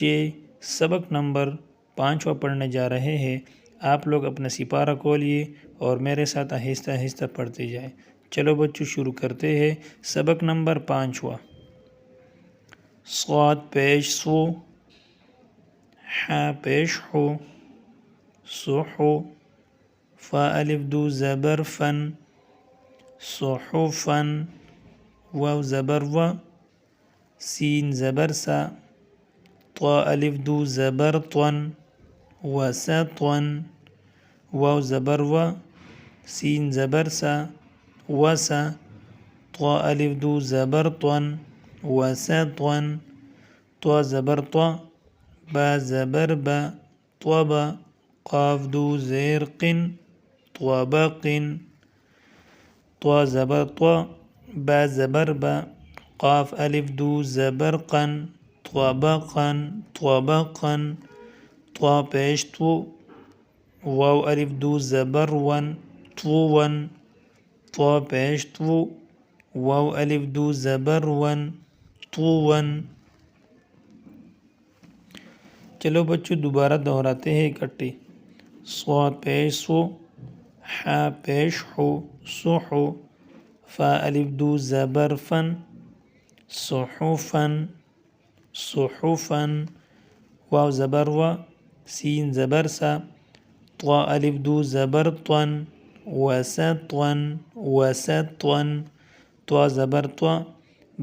یہ سبق نمبر 5 پڑھنے جا رہے ہیں۔ آپ لوگ اپنا سپارہ کھولیے اور میرے ساتھ آہستہ آہستہ پڑھتے جائیں۔ چلو بچوں شروع کرتے ہیں۔ سبق نمبر 5۔ صاد پیش سو، ح پیش حو، صحو، فا الف دو زبر فن، صحفن، واو زبر و، سین زبر سا، طا الف دو زبر طن، وسطن، واو زبر و، سین زبر سا، وسا، طا الف دو زبر طن، وسطن، طا زبر طا، با زبر با، طبا، قاف دو زیر قن، طبقن، طا زبر طا، با زبر با، قاف الف دو زبر قن، طبقن، طبقن، طا پیش تو، واو الف دو زبر ون، طون، طا پیش تو، واو الف دو زبر ون، طون۔ چلو بچوں دوبارہ دہراتے ہیں اکٹھے۔ صاد پیش سو، ح پیش حو، صحو، فا الف دو زبر فن، صحفن، صحفن، واو زبر و، سین زبر سا، طا الف دو زبر طن، وسطن، وسطن، طا زبر طا،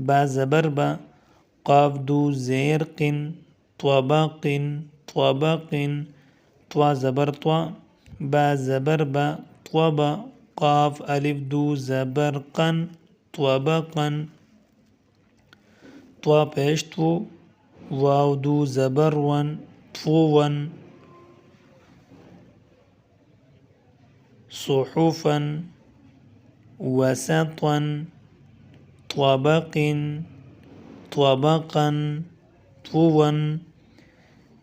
با زبر با، قاف دو زیر قن، طبقن، طبقن، طا زبر طا، با زبر با، طبا، قاف الف دو زبر قن، طبقن، طا پیش تو، واو دو زبر ون، طون، صحفن، وسطن، طبقن، طبقن، طون۔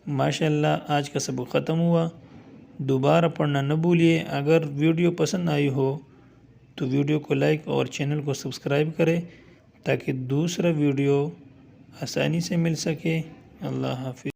ماشاءاللہ آج کا سبق ختم ہوا۔ دوبارہ پڑھنا نہ بھولیے۔ اگر ویڈیو پسند آئی ہو تو ویڈیو کو لائک اور چینل کو سبسکرائب کریں تاکہ دوسرا ویڈیو آسانی سے مل سکے۔ اللہ حافظ۔